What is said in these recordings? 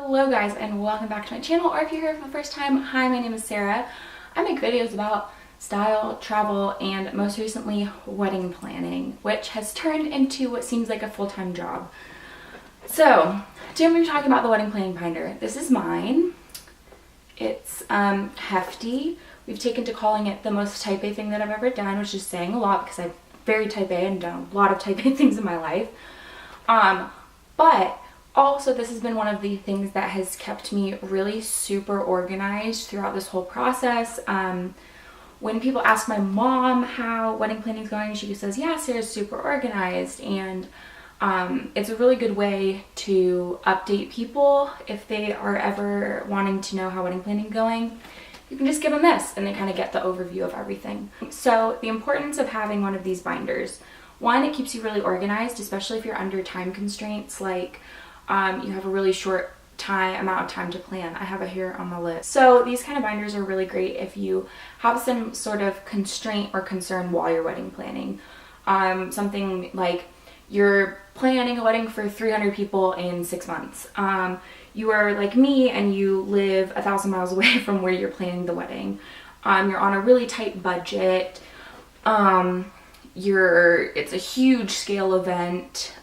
Hello guys and welcome back to my channel, or if you're here for the first time, hi, my name is Sarah. I make videos about style, travel, and most recently wedding planning, which has turned into what seems like a full-time job. So today I'm going to be talking about the wedding planning binder. This is mine. It's hefty. We've taken to calling it the most type A thing that I've ever done, which is saying a lot because I'm very type A and done a lot of type A things in my life. But also, this has been one of the things that has kept me really super organized throughout this whole process. When people ask my mom how wedding planning is going, she says, yeah, Sarah's super organized. And it's a really good way to update people if they are ever wanting to know how wedding planning is going. You can just give them this and they kind of get the overview of everything. So the importance of having one of these binders. One, it keeps you really organized, especially if you're under time constraints, like you have a really short amount of time to plan. I have it here on the list. So these kind of binders are really great if you have some sort of constraint or concern while you're wedding planning. Something like you're planning a wedding for 300 people in 6 months. You are like me and you live 1,000 miles away from where you're planning the wedding. You're on a really tight budget. It's a huge scale event.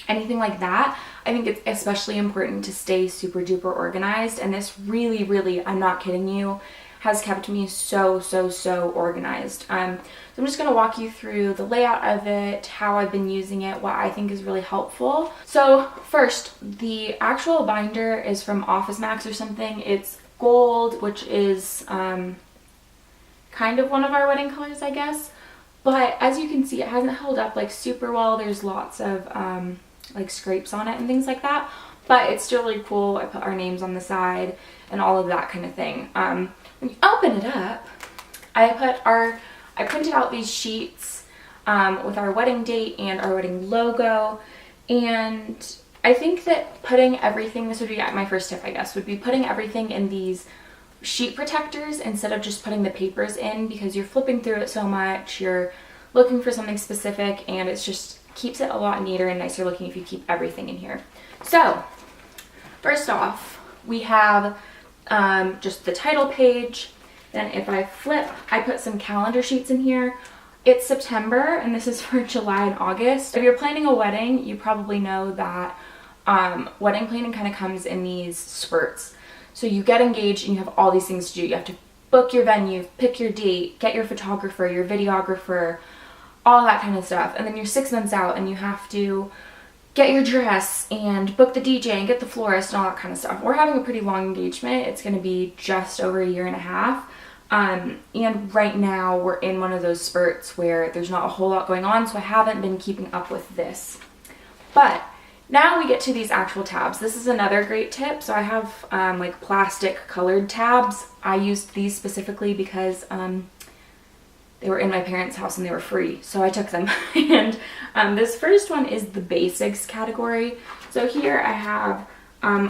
Anything like that, I think it's especially important to stay super duper organized, and this really, I'm not kidding you, has kept me so organized. So I'm just going to walk you through the layout of it, how I've been using it, what I think is really helpful. So first, the actual binder is from Office Max or something. It's gold, which is kind of one of our wedding colors, I guess. But as you can see, it hasn't held up like super well. There's lots of like scrapes on it and things like that, but it's still really cool. I put our names on the side and all of that kind of thing. When you open it up, I printed out these sheets with our wedding date and our wedding logo, and I think that putting everything, this would be my first tip, I guess, would be putting everything in these sheet protectors instead of just putting the papers in, because you're flipping through it so much, you're looking for something specific, and it's just keeps it a lot neater and nicer looking if you keep everything in here. So first off, we have just the title page. Then if I flip, I put some calendar sheets in here. It's September and this is for July and August. If you're planning a wedding, you probably know that wedding planning kind of comes in these spurts. So you get engaged and you have all these things to do. You have to book your venue, pick your date, get your photographer, your videographer, all that kind of stuff. And then you're 6 months out and you have to get your dress and book the DJ and get the florist and all that kind of stuff. We're having a pretty long engagement. It's going to be just over 1.5 years. And right now we're in one of those spurts where there's not a whole lot going on, so I haven't been keeping up with this. But now we get to these actual tabs. This is another great tip. So I have like plastic colored tabs. I used these specifically because they were in my parents' house and they were free, so I took them. And this first one is the basics category. So here I have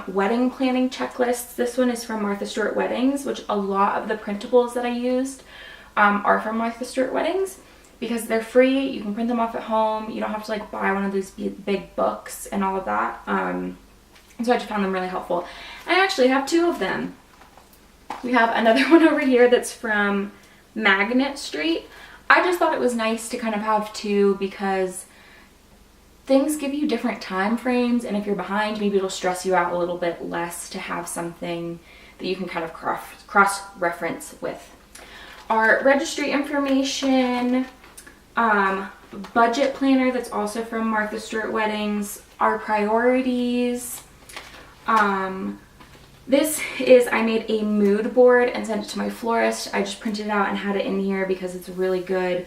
wedding planning checklists. This one is from Martha Stewart Weddings, which a lot of the printables that I used are from Martha Stewart Weddings because they're free. You can print them off at home. You don't have to like buy one of those big books and all of that. So I just found them really helpful. I actually have 2 of them. We have another one over here that's from Magnet Street. I just thought it was nice to kind of have 2 because things give you different time frames, and if you're behind, maybe it'll stress you out a little bit less to have something that you can kind of cross-reference with. Our registry information, budget planner that's also from Martha Stewart Weddings, our priorities. This is, I made a mood board and sent it to my florist. I just printed it out and had it in here because it's a really good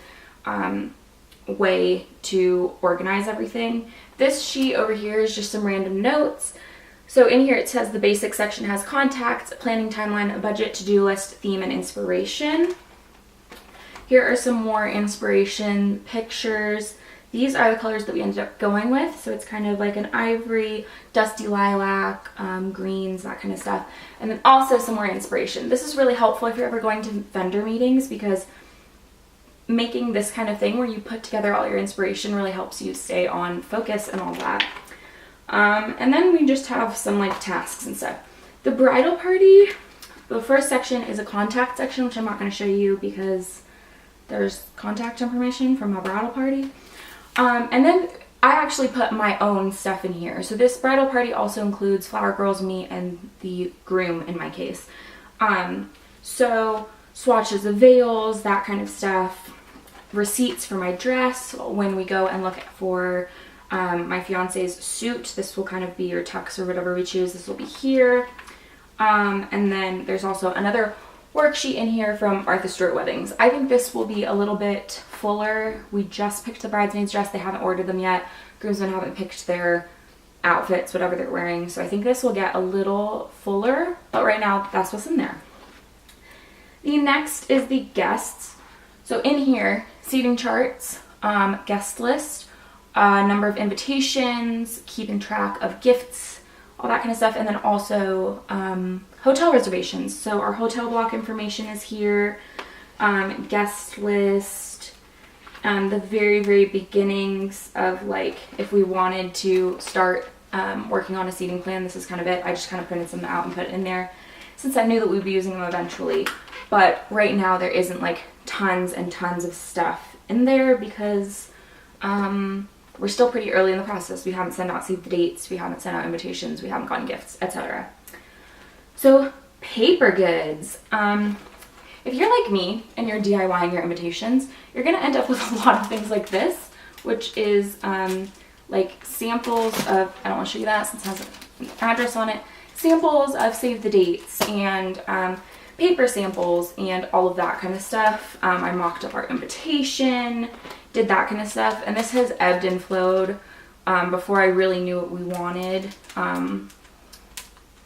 way to organize everything. This sheet over here is just some random notes. So in here it says the basic section has contacts, planning timeline, a budget, to-do list, theme, and inspiration. Here are some more inspiration pictures. These are the colors that we ended up going with, so it's kind of like an ivory, dusty lilac, greens, that kind of stuff. And then also some more inspiration. This is really helpful if you're ever going to vendor meetings, because making this kind of thing where you put together all your inspiration really helps you stay on focus and all that. And then we just have some like tasks and stuff. The bridal party, the first section is a contact section, which I'm not going to show you because there's contact information from my bridal party. And then I actually put my own stuff in here. So this bridal party also includes flower girls, me, and the groom in my case. So swatches of veils, that kind of stuff, receipts for my dress when we go and look for my fiance's suit. This will kind of be your tux or whatever we choose. This will be here. And then there's also another worksheet in here from Arthur Stewart Weddings. I think this will be a little bit fuller. We just picked the bridesmaid's dress. They haven't ordered them yet. Groomsmen haven't picked their outfits, whatever they're wearing. So I think this will get a little fuller, but right now that's what's in there. The next is the guests. So in here, seating charts, guest list, number of invitations, keeping track of gifts, all that kind of stuff, and then also hotel reservations. So our hotel block information is here, guest list, the very beginnings of like if we wanted to start working on a seating plan. This is kind of it. I just kind of printed some out and put it in there since I knew that we'd be using them eventually. But right now there isn't like tons and tons of stuff in there because we're still pretty early in the process. We haven't sent out save the dates, we haven't sent out invitations, we haven't gotten gifts, etc. So paper goods. If you're like me and you're DIYing your invitations, you're gonna end up with a lot of things like this, which is like samples of, I don't want to show you that since it has an address on it, samples of save the dates and paper samples and all of that kind of stuff. I mocked up our invitation, did that kind of stuff, and this has ebbed and flowed before I really knew what we wanted.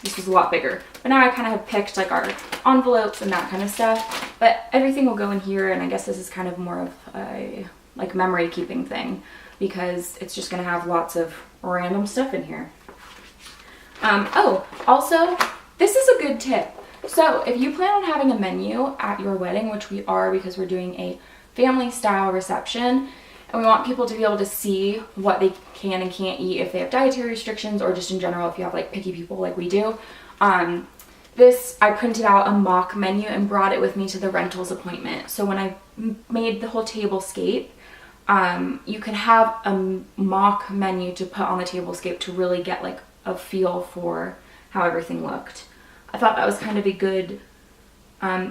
This was a lot bigger, but now I kind of have picked like our envelopes and that kind of stuff, but everything will go in here, and I guess this is kind of more of a like memory keeping thing because it's just going to have lots of random stuff in here. Oh, also, this is a good tip. So if you plan on having a menu at your wedding, which we are because we're doing a family style reception, and we want people to be able to see what they can and can't eat if they have dietary restrictions or just in general if you have like picky people like we do. This, I printed out a mock menu and brought it with me to the rentals appointment. So when I made the whole tablescape, you could have a mock menu to put on the tablescape to really get like a feel for how everything looked. I thought that was kind of a good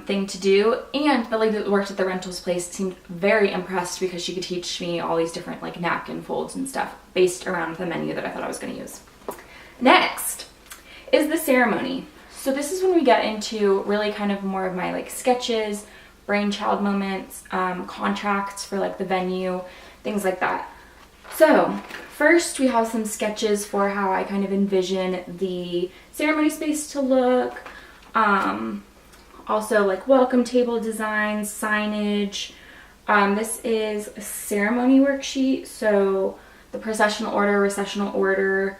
thing to do, and the lady that worked at the rentals place seemed very impressed because she could teach me all these different like napkin folds and stuff based around the menu that I thought I was going to use. Next is the ceremony. So this is when we get into really kind of more of my like sketches, brainchild moments, contracts for like the venue, things like that. So first we have some sketches for how I kind of envision the ceremony space to look. Also like welcome table designs, signage. This is a ceremony worksheet, so the processional order, recessional order.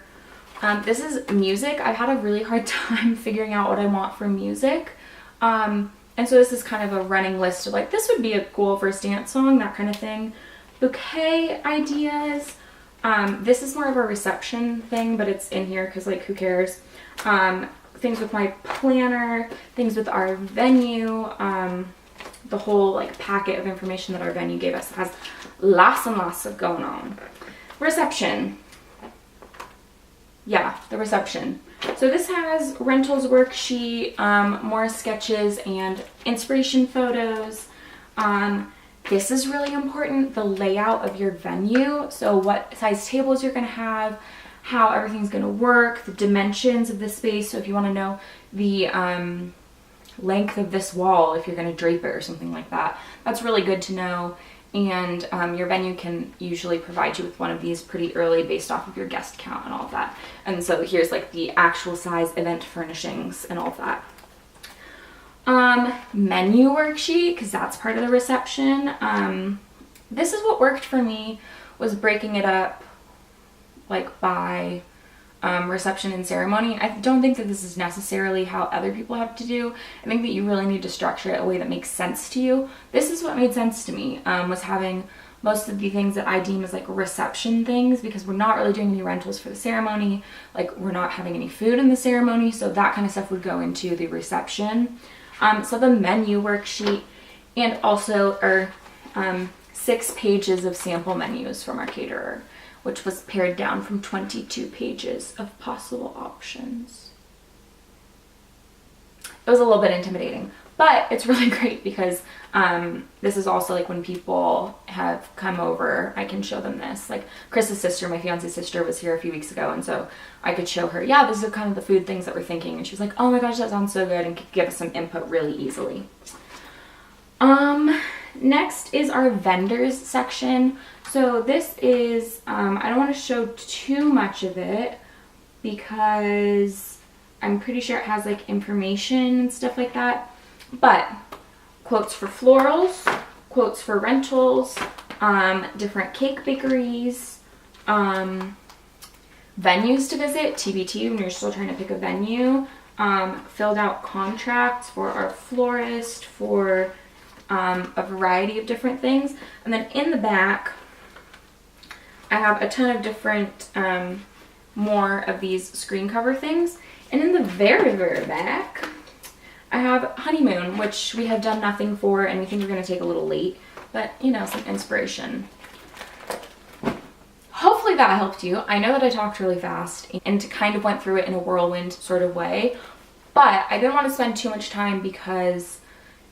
This is music. I've had a really hard time figuring out what I want for music. And so this is kind of a running list of like, this would be a cool first dance song, that kind of thing. Bouquet ideas. This is more of a reception thing, but it's in here because like who cares. Things with my planner, things with our venue, the whole like packet of information that our venue gave us has lots and lots of going on. Reception. Yeah, the reception. So this has rentals worksheet, more sketches and inspiration photos. This is really important, the layout of your venue. So what size tables you're gonna have, how everything's gonna work, the dimensions of the space. So if you wanna know the length of this wall, if you're gonna drape it or something like that, that's really good to know. And your venue can usually provide you with one of these pretty early based off of your guest count and all of that. And so here's like the actual size event furnishings and all of that. Menu worksheet, because that's part of the reception. This is what worked for me, was breaking it up like by reception and ceremony. I don't think that this is necessarily how other people have to do. I think that you really need to structure it a way that makes sense to you. This is what made sense to me, was having most of the things that I deem as like reception things, because we're not really doing any rentals for the ceremony. Like we're not having any food in the ceremony, so that kind of stuff would go into the reception. So the menu worksheet, and also our 6 pages of sample menus from our caterer, which was pared down from 22 pages of possible options. It was a little bit intimidating, but it's really great because this is also like when people have come over, I can show them this. Like Chris's sister, my fiance's sister, was here a few weeks ago, and so I could show her, yeah, this is kind of the food things that we're thinking, and she was like, oh my gosh, that sounds so good, and could give us some input really easily. Next is our vendors section. So this is, I don't want to show too much of it because I'm pretty sure it has like information and stuff like that, but quotes for florals, quotes for rentals, different cake bakeries, venues to visit, TBT when you're still trying to pick a venue, filled out contracts for our florist, for a variety of different things. And then in the back, I have a ton of different, more of these screen cover things. And in the very, very back, I have honeymoon, which we have done nothing for, and we think we're going to take a little late, but you know, some inspiration. Hopefully that helped you. I know that I talked really fast and kind of went through it in a whirlwind sort of way, but I didn't want to spend too much time because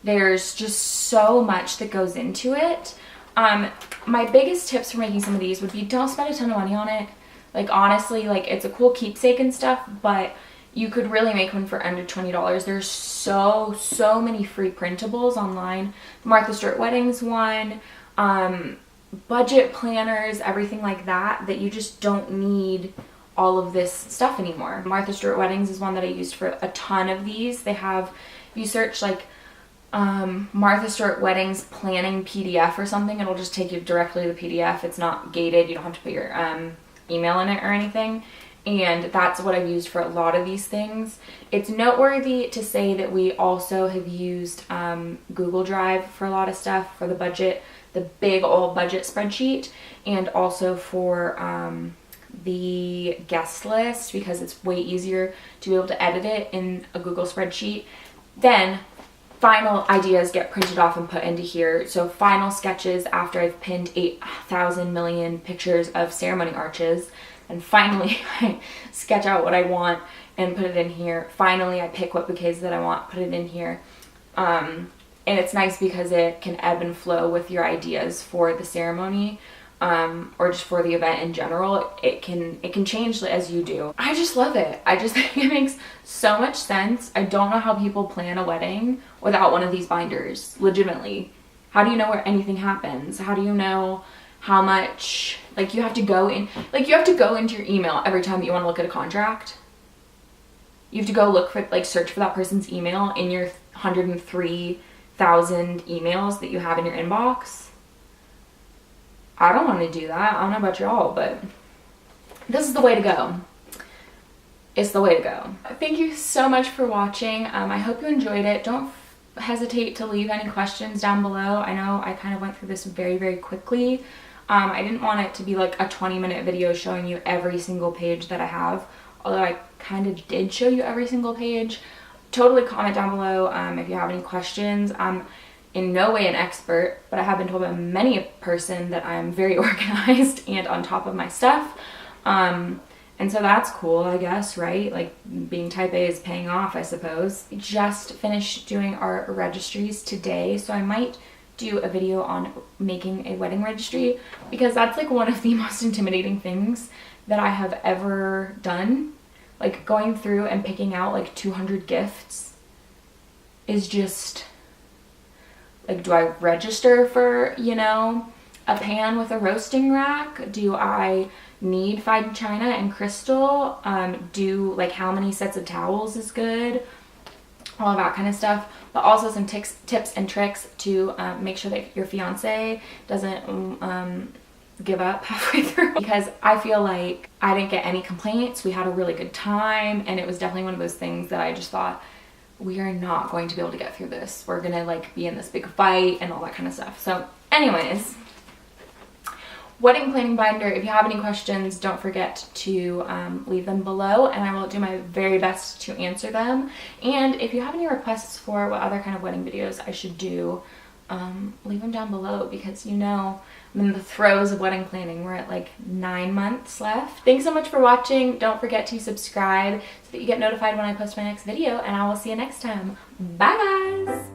there's just so much that goes into it. My biggest tips for making some of these would be don't spend a ton of money on it. Like honestly, like it's a cool keepsake and stuff, but you could really make one for under $20. There's so many free printables online. Martha Stewart Weddings one, budget planners, everything like that, that you just don't need all of this stuff anymore. Martha Stewart Weddings is one that I used for a ton of these. They have, if you search like Martha Stewart Weddings planning PDF or something, it'll just take you directly to the PDF. It's not gated. You don't have to put your email in it or anything. And that's what I've used for a lot of these things. It's noteworthy to say that we also have used Google Drive for a lot of stuff, for the budget, the big old budget spreadsheet, and also for the guest list, because it's way easier to be able to edit it in a Google spreadsheet. Then final ideas get printed off and put into here. So final sketches after I've pinned 8,000 million pictures of ceremony arches. And finally, I sketch out what I want and put it in here. Finally, I pick what bouquets that I want, put it in here. And it's nice because it can ebb and flow with your ideas for the ceremony, or just for the event in general. It can change as you do. I just love it. I just think it makes so much sense. I don't know how people plan a wedding without one of these binders, legitimately. How do you know where anything happens? How do you know how much, like you have to go into your email every time that you want to look at a contract. You have to go look for, like, search for that person's email in your 103,000 emails that you have in your inbox. I don't want to do that. I don't know about y'all, but this is the way to go. It's the way to go. Thank you so much for watching. I hope you enjoyed it. Don't hesitate to leave any questions down below. I know I kind of went through this very, very quickly. I didn't want it to be like a 20-minute video showing you every single page that I have, although I kind of did show you every single page. Totally comment down below if you have any questions. I'm in no way an expert, but I have been told by many a person that I'm very organized and on top of my stuff. And so that's cool, I guess, right? Like being type A is paying off, I suppose. We just finished doing our registries today, so I might do a video on making a wedding registry, because that's like one of the most intimidating things that I have ever done. Like going through and picking out like 200 gifts is just like, do I register for, you know, a pan with a roasting rack? Do I need fine china and crystal? Like how many sets of towels is good? All of that kind of stuff, but also some tips and tricks to make sure that your fiance doesn't give up halfway through, because I feel like I didn't get any complaints. We had a really good time, and it was definitely one of those things that I just thought, we are not going to be able to get through this. We're gonna like be in this big fight and all that kind of stuff. So anyways, wedding planning binder. If you have any questions, don't forget to leave them below, and I will do my very best to answer them. And if you have any requests for what other kind of wedding videos I should do, leave them down below, because you know I'm in the throes of wedding planning. We're at like 9 months left. Thanks so much for watching. Don't forget to subscribe so that you get notified when I post my next video, and I will see you next time. Bye guys!